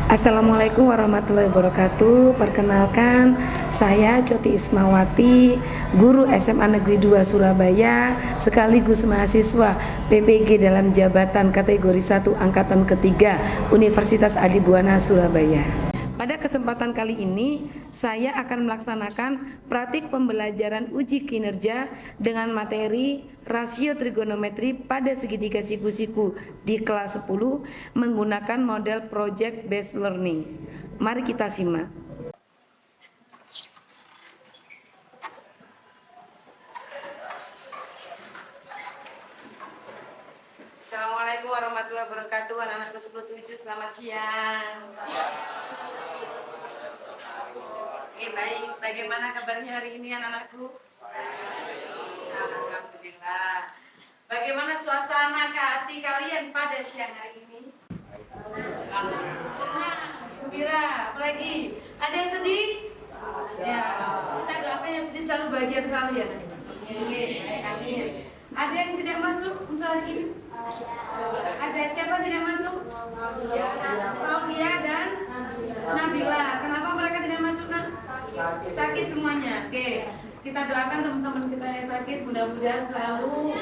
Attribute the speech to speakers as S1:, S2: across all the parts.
S1: Assalamualaikum warahmatullahi wabarakatuh. Perkenalkan, saya Coti Ismawati, guru SMA Negeri 2 Surabaya, sekaligus mahasiswa PPG dalam jabatan kategori 1 Angkatan ketiga Universitas Adibuana Surabaya. Pada kesempatan kali ini, saya akan melaksanakan praktik pembelajaran uji kinerja dengan materi rasio trigonometri pada segitiga siku-siku di kelas 10 menggunakan model project based learning. Mari kita simak. Assalamualaikum warahmatullahi wabarakatuh. Anak-anakku 10-7, selamat siang. Baik, bagaimana kabarnya hari ini anak-anakku? Alhamdulillah. Bagaimana suasana hati kalian pada siang hari ini? Senang, gembira, apalagi? Ada yang sedih? Ya, kita doakan yang sedih selalu bahagia selalu ya. Oke, amin. Ada yang tidak masuk untuk hari ini? Ada siapa tidak masuk? Claudia dan Nabila. Kenapa mereka tidak masuk, Nak? Sakit semuanya. Oke, kita doakan teman-teman kita yang sakit mudah-mudahan selalu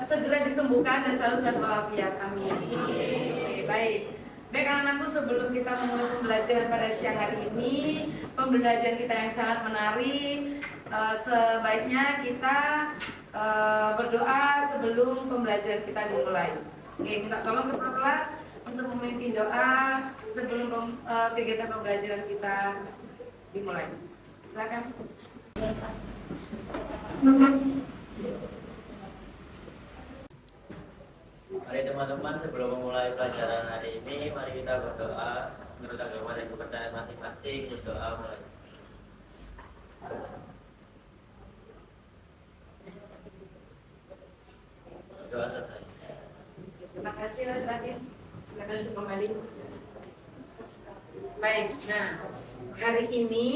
S1: segera disembuhkan dan selalu sehat walafiat. Amin. Oke, baik. Baik anak-anakku, sebelum kita memulai pembelajaran pada siang hari ini, pembelajaran kita yang sangat menarik, sebaiknya kita berdoa sebelum pembelajaran kita dimulai. Oke, minta tolong ketua kelas untuk memimpin doa sebelum kegiatan pembelajaran kita dimulai. Silakan.
S2: Mari teman-teman, sebelum memulai pelajaran hari ini, mari kita berdoa menurut agama dan kepercayaan masing-masing. Berdoa mulai. Doa selesai.
S1: Terima kasih Raden. Silakan duduk kembali. Baik, nah hari ini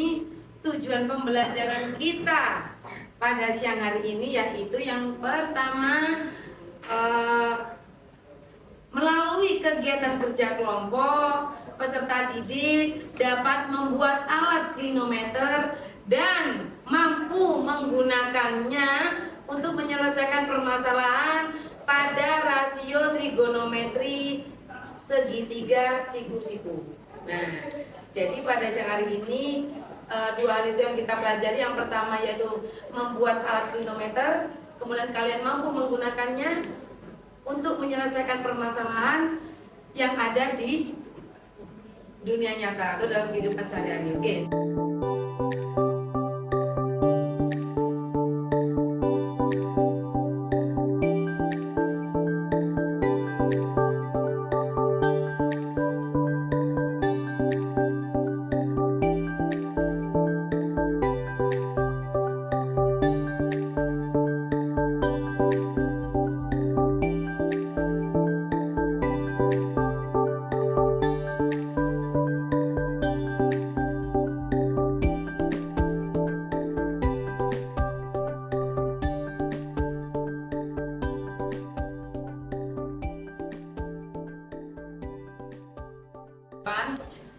S1: tujuan pembelajaran kita pada siang hari ini yaitu yang pertama, melalui kegiatan kerja kelompok, peserta didik dapat membuat alat klinometer dan mampu menggunakannya untuk menyelesaikan permasalahan pada rasio trigonometri segitiga siku-siku. Nah, jadi pada siang hari ini dua hal itu yang kita pelajari. Yang pertama yaitu membuat alat klinometer, kemudian kalian mampu menggunakannya untuk menyelesaikan permasalahan yang ada di dunia nyata atau dalam kehidupan sehari-hari.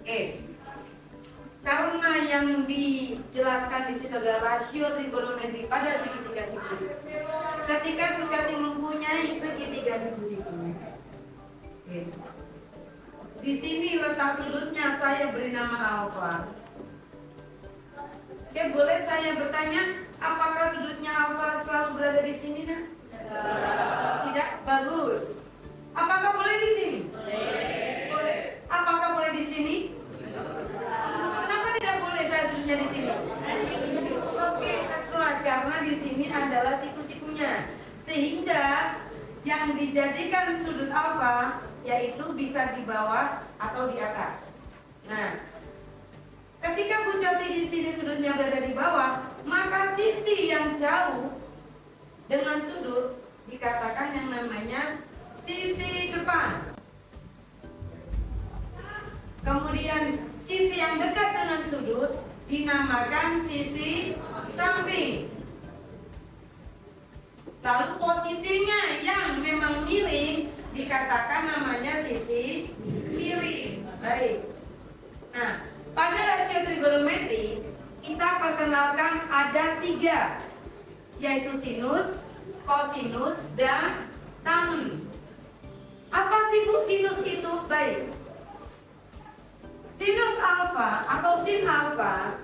S1: Oke. Karena yang dijelaskan di situ adalah rasio trigonometri pada segitiga siku-siku. Ketika Bu Cati mempunyai segitiga siku-siku, di sini letak sudutnya saya beri nama alfa. Oke, boleh saya bertanya, apakah sudutnya alfa selalu berada di sini, Nak? Tidak, bagus. Apakah boleh di sini? Boleh. Apakah boleh di sini? Kenapa tidak boleh saya sudutnya di sini? Oke, that's right. Karena di sini adalah siku-sikunya, sehingga yang dijadikan sudut alfa yaitu bisa di bawah atau di atas. Nah, ketika Bu Coti di sini sudutnya berada di bawah, maka sisi yang jauh dengan sudut dikatakan yang namanya sisi depan. Kemudian sisi yang dekat dengan sudut dinamakan sisi samping. Lalu posisinya yang memang miring dikatakan namanya sisi miring. Baik. ada 3, yaitu sinus, kosinus, dan tangen. Apa sih Bu sinus itu? Baik. Sinus alfa atau sin alfa,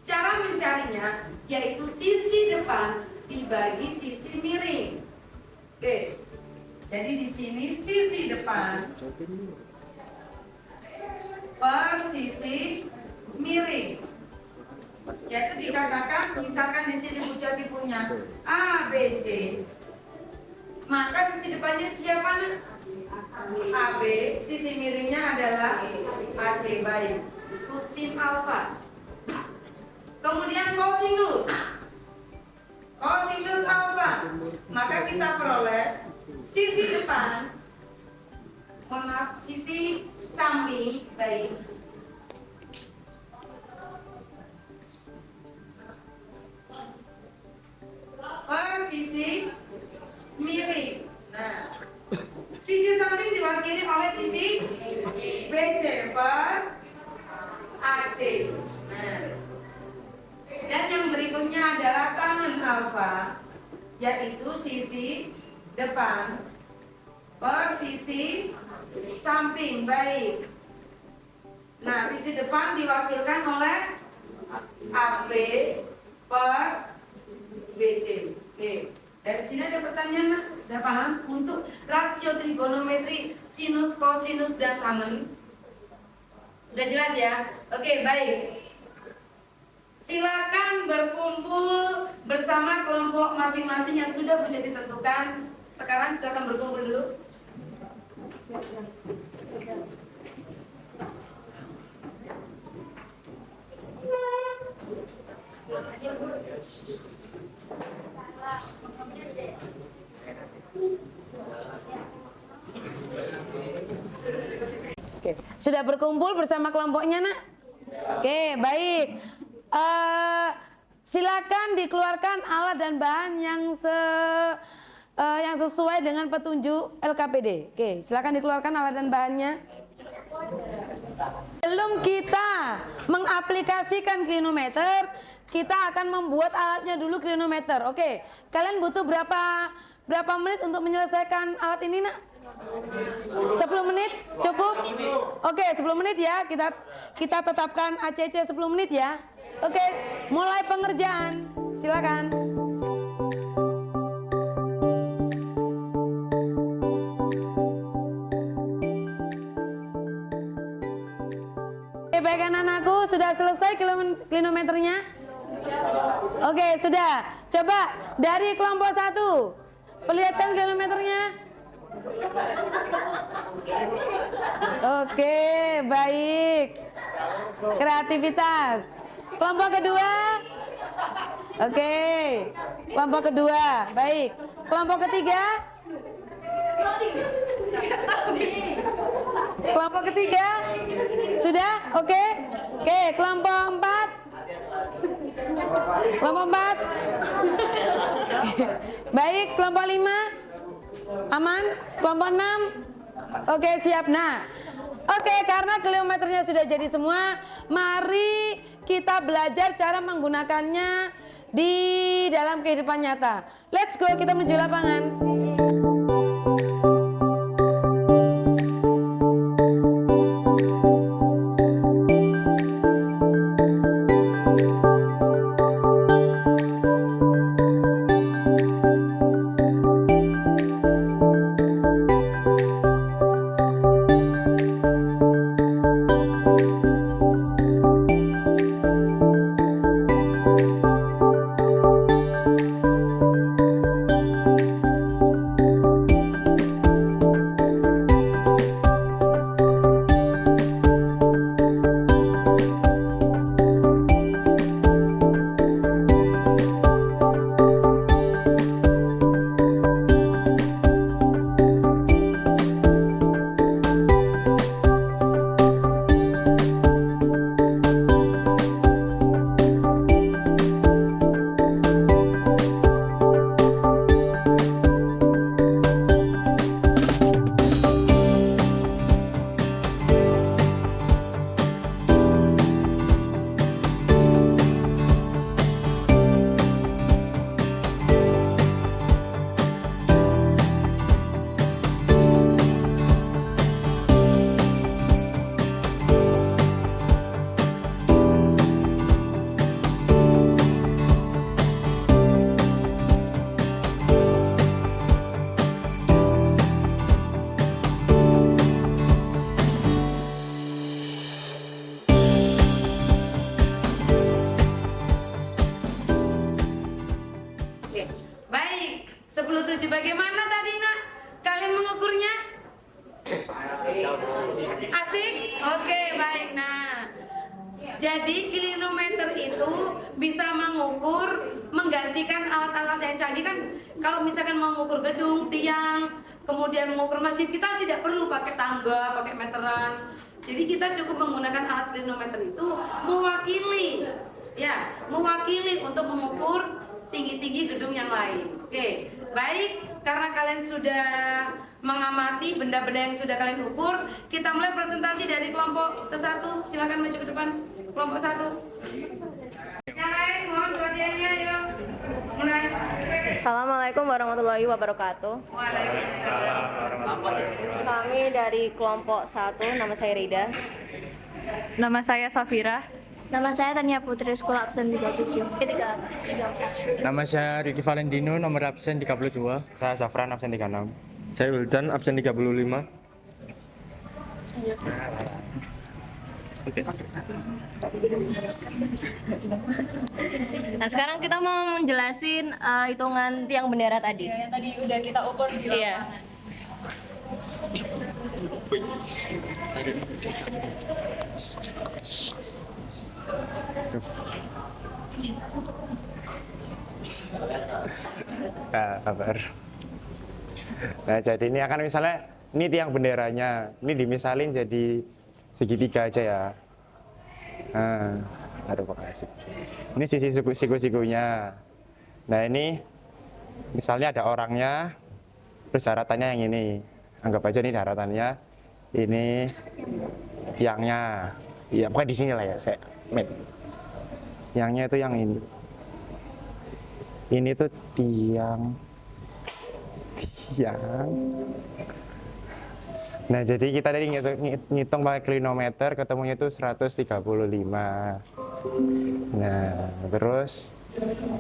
S1: cara mencarinya yaitu sisi depan dibagi sisi miring. Oke. Jadi di sini sisi depan per sisi miring. Yaitu dikatakan, misalkan di sini Bu Jati punya A, B, C, maka sisi depannya siapa? AB, sisi miringnya adalah AC. Baik, itu sin alfa. Kemudian kosinus, kosinus alfa, maka kita peroleh sisi depan, sisi samping, baik, per sisi miring. Nah, sisi samping diwakili oleh sisi BC per AC. Nah, dan yang berikutnya adalah tangen alfa, yaitu sisi depan per sisi samping, baik. Nah, sisi depan diwakilkan oleh AB per BC. Oke. Dari sini ada pertanyaan, nak? Sudah paham? Untuk rasio trigonometri sinus, kosinus, dan tangen sudah jelas ya? Oke, baik. Silakan berkumpul bersama kelompok masing-masing yang sudah Bu Jati tentukan. Sekarang silakan berkumpul dulu. Oke, sudah berkumpul bersama kelompoknya, nak? Oke, baik. Silakan dikeluarkan alat dan bahan yang sesuai dengan petunjuk LKPD. Oke, silakan dikeluarkan alat dan bahannya. Sebelum kita mengaplikasikan klinometer, kita akan membuat alatnya dulu klinometer. Oke, kalian butuh berapa menit untuk menyelesaikan alat ini, nak? 10 menit cukup? Oke, 10 menit ya. Kita tetapkan ACC 10 menit ya. Oke, mulai pengerjaan. Silakan. Oke, baik anak-anakku, sudah selesai klinometernya? Oke, sudah. Coba dari kelompok 1, perlihatkan klinometernya. Oke, baik. Kreativitas. Kelompok kedua. Oke. Kelompok kedua, baik. Kelompok ketiga. Kelompok ketiga. Sudah? Oke. Oke, kelompok 4. Kelompok 4. Baik, kelompok 5. Aman? Kelompok 6. Oke, siap. Nah, oke, karena kilometernya sudah jadi semua, mari kita belajar cara menggunakannya di dalam kehidupan nyata. Let's go, kita menuju lapangan. Bagaimana tadi nak? Kalian mengukurnya? Asik? Oke, baik. Nah, jadi klinometer itu bisa mengukur, menggantikan alat-alat yang canggih kan. Kalau misalkan mau mengukur gedung, tiang, kemudian mengukur masjid, kita tidak perlu pakai tangga, pakai meteran. Jadi kita cukup menggunakan alat klinometer itu mewakili, ya, mewakili untuk mengukur tinggi-tinggi gedung yang lain. Oke, baik. Karena kalian sudah mengamati benda-benda yang sudah kalian ukur, kita mulai presentasi dari kelompok ke-1. Silakan maju ke depan. Kelompok 1. Yang lain mohon perhatiannya, yuk. Mulai.
S3: Assalamualaikum warahmatullahi wabarakatuh.
S1: Waalaikumsalam.
S3: Kami dari kelompok 1, nama saya Rida.
S4: Nama saya Safira.
S5: Nama saya Tania Putri, sekolah absen 37. 34.
S6: Nama saya Ricky Valentino, nomor absen 32.
S7: Saya Zafran, absen 36.
S8: Saya Wildan, absen 35.
S3: Nah, sekarang kita mau menjelasin hitungan tiang bendera tadi.
S4: Yang tadi udah kita ukur di
S3: Iya.
S4: lapangan.
S7: Nah, kabar. Nah, jadi ini akan misalnya, ini tiang benderanya, ini dimisalin jadi segitiga aja ya. Nah, aduh makasih. Ini sisi siku-sikunya. Nah, ini misalnya ada orangnya, terus daratannya yang ini. Anggap aja nih daratannya, ini tiangnya. Ya, pokoknya di sini lah ya, saya. Tiangnya itu yang ini. Ini tuh tiang. Nah, jadi kita tadi ngitung pakai klinometer, ketemunya itu 135. Nah, terus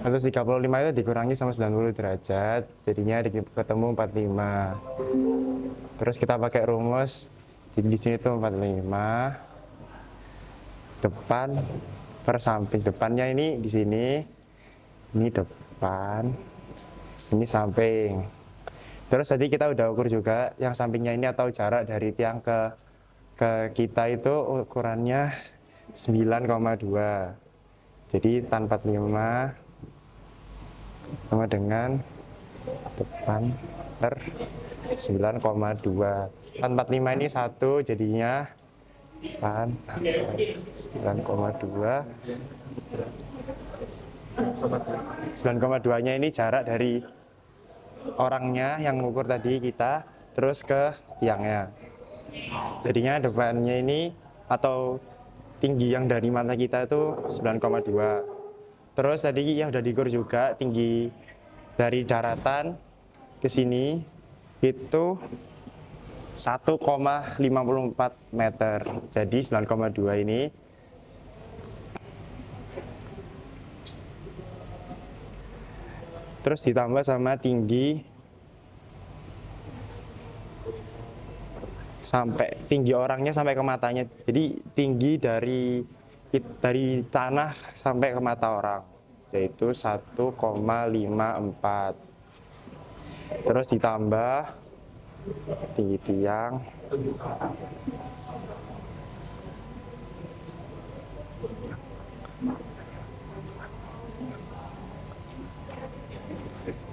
S7: 135 itu dikurangi sama 90 derajat, jadinya ketemu 45. Terus kita pakai rumus, jadi di sini tuh 45. Depan per samping, depannya ini di sini, ini depan, ini samping. Terus tadi kita udah ukur juga yang sampingnya ini atau jarak dari tiang ke kita itu ukurannya 9,2. Jadi tan 45 sama dengan depan per 9,2. Tan 45 ini 1, jadinya tan 9,2. 9,2-nya ini jarak dari orangnya yang mengukur tadi kita terus ke tiangnya. Jadinya depannya ini atau tinggi yang dari mata kita itu 9,2. Terus tadi yang udah diukur juga tinggi dari daratan ke sini itu 1,54 meter. Jadi 9,2 ini terus ditambah sama tinggi orangnya sampai ke matanya. Jadi tinggi dari tanah sampai ke mata orang yaitu 1,54. Terus ditambah tinggi tiang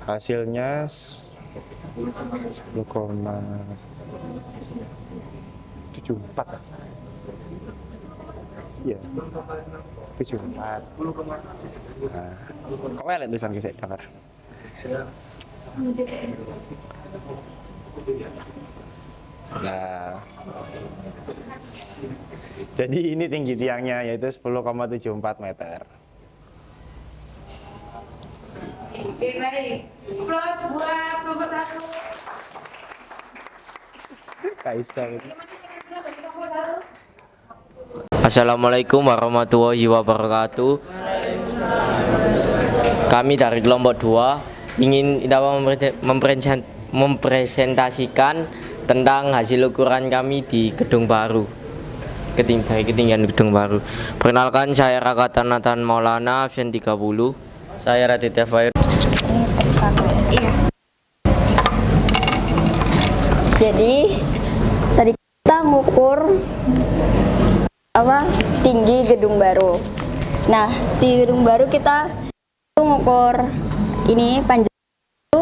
S7: hasilnya 10,74. Iya. 74. Nah, kok elek tulisan ki sik dengar. Nah. Jadi ini tinggi tiangnya yaitu 10,74 meter.
S1: Oke, baik. Plus buat kelompok 1.
S7: Kaisar.
S9: Assalamualaikum warahmatullahi wabarakatuh. Kami dari kelompok 2 ingin mempresentasikan tentang hasil ukuran kami di gedung baru, ketinggian gedung baru. Perkenalkan, saya Raka Nathan Maulana, absen 30.
S2: Saya Raditya Fair.
S5: Jadi tadi kita ngukur tinggi gedung baru. Nah, di gedung baru kita ngukur ini panjang itu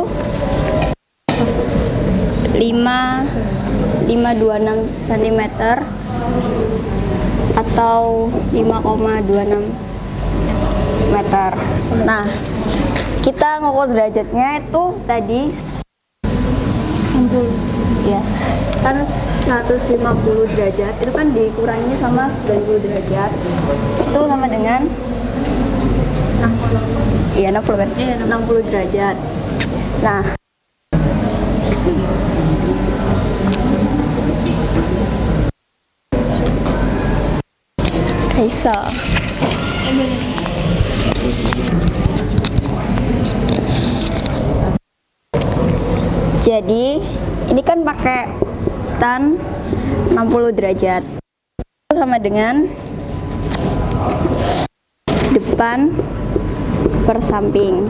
S5: 5,26 cm atau 5,26 meter. Nah, kita ngukur derajatnya itu tadi ya kan 150 derajat itu kan dikurangi sama 90 derajat itu sama dengan 60 kan? Iya, 60 derajat. Nah, bisa. Jadi ini kan pakai tan 60 derajat itu sama dengan depan per samping.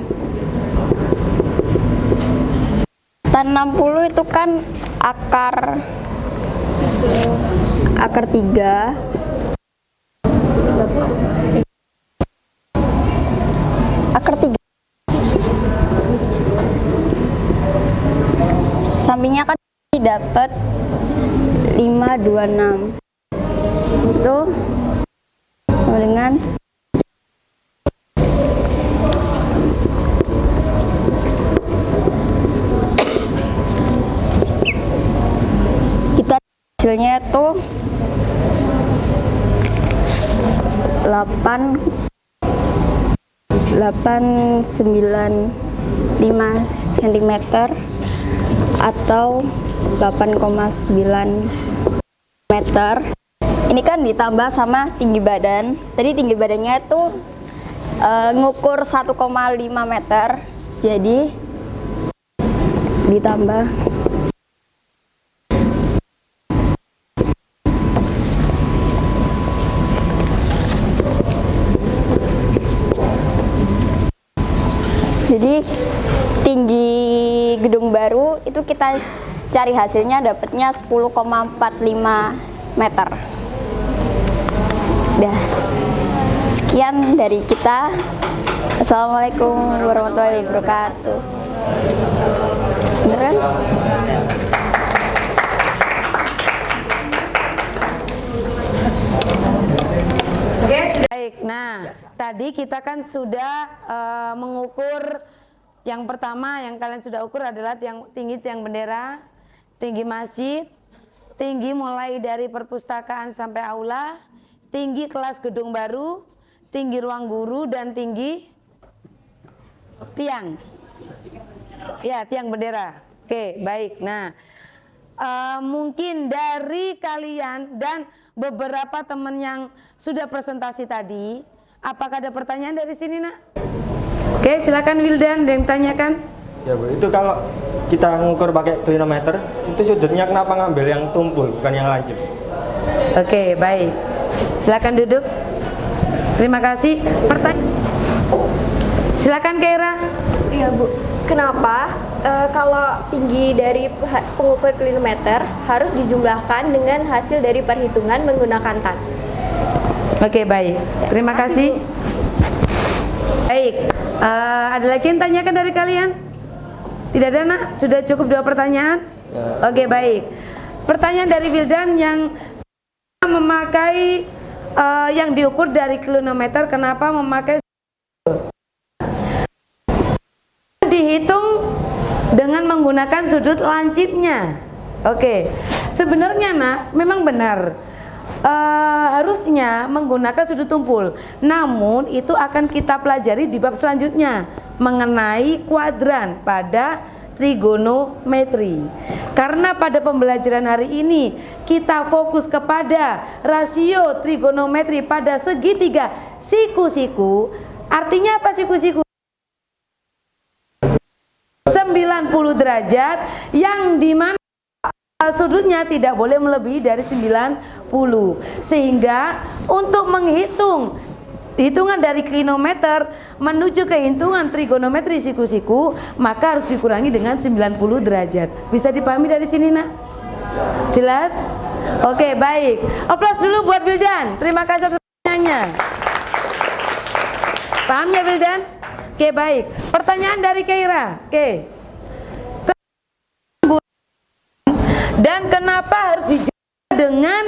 S5: Tan 60 itu kan akar 3 sampingnya kan dapat 526 itu sama dengan kita hasilnya itu 895 cm atau 8,9 meter. Ini kan ditambah sama tinggi badan. Tadi tinggi badannya itu ngukur 1,5 meter. Jadi ditambah tinggi gedung baru itu kita cari hasilnya dapatnya 10,45 meter. Dah. Sekian dari kita. Assalamualaikum warahmatullahi wabarakatuh. Bener kan?
S1: Oke, sudah. Baik. Nah, tadi kita kan sudah mengukur. Yang pertama yang kalian sudah ukur adalah tinggi tiang bendera, tinggi masjid, tinggi mulai dari perpustakaan sampai aula, tinggi kelas gedung baru, tinggi ruang guru, dan tinggi tiang. Ya, tiang bendera. Oke, baik. Nah, mungkin dari kalian dan beberapa teman yang sudah presentasi tadi, apakah ada pertanyaan dari sini, Nak? Oke, silakan Wildan, ada yang tanyakan?
S8: Ya Bu, itu kalau kita ngukur pakai klinometer, itu sudutnya kenapa ngambil yang tumpul, bukan yang lancip?
S1: Oke, baik. Silakan duduk. Terima kasih. Silakan Keira.
S10: Iya Bu, kenapa kalau tinggi dari pengukur klinometer harus dijumlahkan dengan hasil dari perhitungan menggunakan tan?
S1: Oke, baik. Terima kasih. Baik. Ada lagi yang tanyakan dari kalian? Tidak ada, Nak? Sudah cukup 2 pertanyaan? Ya. Oke, baik. Pertanyaan dari Wildan yang memakai yang diukur dari klinometer, kenapa memakai dihitung dengan menggunakan sudut lancipnya? Oke. Sebenarnya, Nak, memang benar. Harusnya menggunakan sudut tumpul, namun itu akan kita pelajari di bab selanjutnya mengenai kuadran pada trigonometri. Karena pada pembelajaran hari ini kita fokus kepada rasio trigonometri pada segitiga siku-siku. Artinya apa siku-siku? 90 derajat yang dimana sudutnya tidak boleh melebihi dari 90. Sehingga untuk menghitung hitungan dari klinometer menuju ke hitungan trigonometri siku-siku, maka harus dikurangi dengan 90 derajat. Bisa dipahami dari sini, Nak? Jelas? Oke, baik. Aplaus dulu buat Wildan. Terima kasih atas pertanyaannya. Paham ya Wildan? Oke, baik. Pertanyaan dari Keira. Oke. Dan kenapa harus dijaga dengan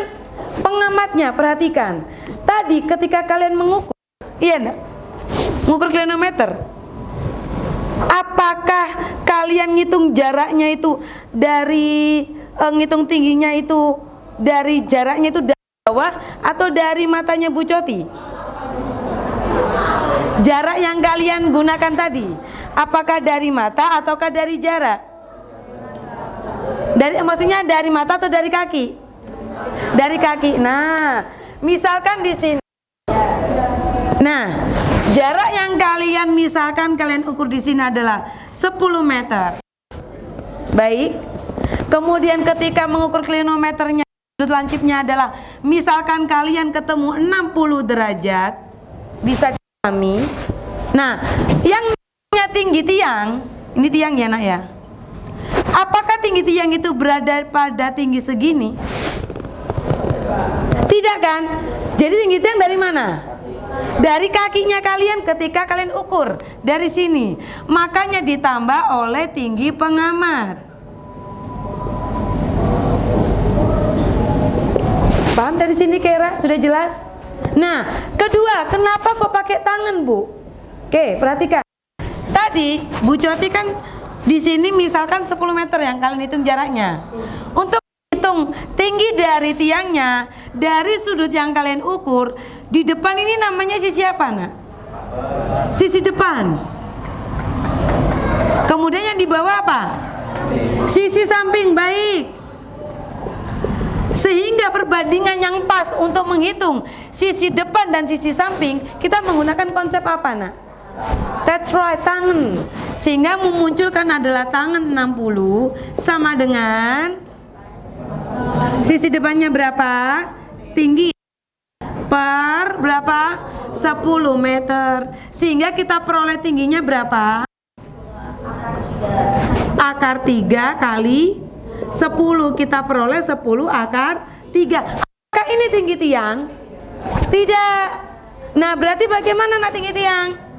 S1: pengamatnya? Perhatikan. Tadi ketika kalian mengukur, iya enggak? Mengukur klinometer. Apakah kalian ngitung jaraknya itu dari ngitung tingginya itu dari jaraknya itu dari bawah atau dari matanya Bu Coti? Jarak yang kalian gunakan tadi, apakah dari mata ataukah dari jarak? Maksudnya dari mata atau dari kaki? Dari kaki. Nah, misalkan di sini. Nah, jarak yang kalian kalian ukur di sini adalah 10 meter. Baik. Kemudian ketika mengukur klinometernya, sudut lancipnya adalah misalkan kalian ketemu 60 derajat, bisa dipahami. Nah, yang namanya tinggi tiang, ini tiang ya nak ya. Apakah tinggi tiang itu berada pada tinggi segini? Tidak kan? Jadi tinggi tiang dari mana? Dari kakinya kalian ketika kalian ukur dari sini. Makanya ditambah oleh tinggi pengamat. Paham dari sini Kera? Sudah jelas? Nah, kedua, kenapa kok pakai tangan, Bu? Oke, perhatikan. Tadi Bu Coti kan di sini misalkan 10 meter yang kalian hitung jaraknya. Untuk hitung tinggi dari tiangnya, dari sudut yang kalian ukur, di depan ini namanya sisi apa, nak? Sisi depan. Kemudian yang di bawah apa? Sisi samping, baik. Sehingga perbandingan yang pas untuk menghitung sisi depan dan sisi samping, kita menggunakan konsep apa, nak? That's right, tangan. Sehingga memunculkan adalah tangan 60 sama dengan sisi depannya berapa? Tinggi per berapa? 10 meter. Sehingga kita peroleh tingginya berapa? Akar 3 kali 10. Kita peroleh 10 akar 3. Apakah ini tinggi tiang? Tidak. Nah, berarti bagaimana nak tinggi tiang?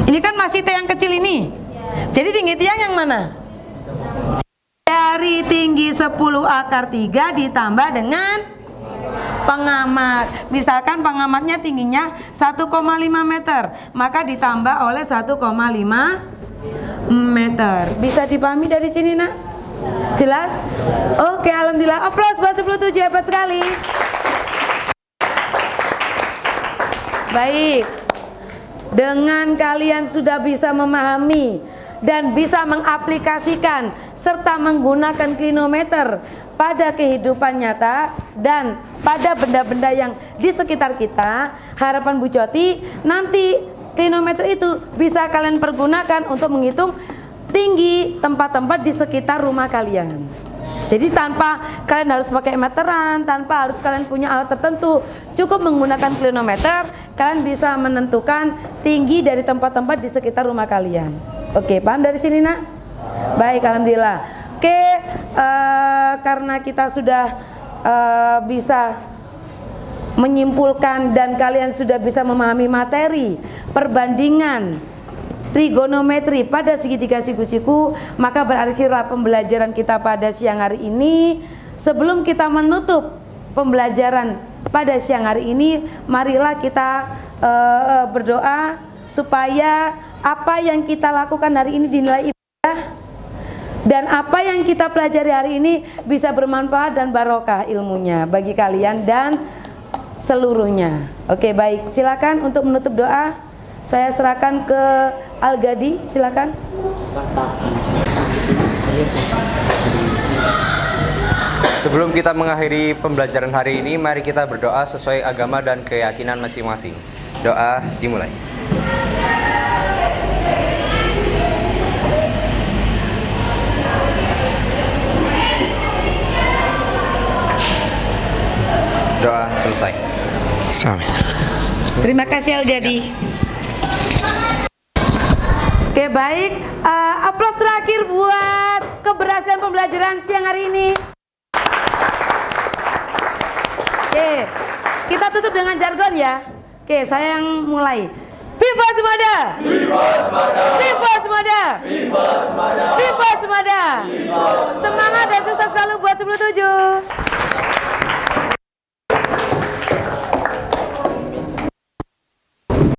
S1: Ini kan masih tiang kecil ini. Jadi tinggi tiang yang mana? Dari tinggi 10 akar 3 ditambah dengan pengamat. Misalkan pengamatnya tingginya 1,5 meter, maka ditambah oleh 1,5 meter. Bisa dipahami dari sini, nak? Jelas? Oke, alhamdulillah. Aplaus buat 17, hebat sekali. Baik. Dengan kalian sudah bisa memahami dan bisa mengaplikasikan serta menggunakan klinometer pada kehidupan nyata dan pada benda-benda yang di sekitar kita, harapan Bu Coti nanti klinometer itu bisa kalian pergunakan untuk menghitung tinggi tempat-tempat di sekitar rumah kalian. Jadi tanpa kalian harus pakai meteran, tanpa harus kalian punya alat tertentu, cukup menggunakan klinometer, kalian bisa menentukan tinggi dari tempat-tempat di sekitar rumah kalian. Oke, paham dari sini, nak? Baik, alhamdulillah. Oke, karena kita sudah bisa menyimpulkan dan kalian sudah bisa memahami materi perbandingan trigonometri pada segitiga siku-siku, maka berakhirlah pembelajaran kita pada siang hari ini. Sebelum kita menutup pembelajaran pada siang hari ini, marilah kita berdoa supaya apa yang kita lakukan hari ini dinilai ibadah dan apa yang kita pelajari hari ini bisa bermanfaat dan barokah ilmunya bagi kalian dan seluruhnya. Oke, baik, silakan untuk menutup doa. Saya serahkan ke Al-Gadi, silakan.
S11: Sebelum kita mengakhiri pembelajaran hari ini, mari kita berdoa sesuai agama dan keyakinan masing-masing. Doa dimulai. Doa selesai.
S1: Terima kasih Al-Gadi. Oke, baik. Aplaus terakhir buat keberhasilan pembelajaran siang hari ini. Oke, kita tutup dengan jargon ya. Oke, saya yang mulai. Viva Semada! Viva Semada! Viva Semada! Viva Semada! Viva Semada! Semangat dan sukses selalu buat 97.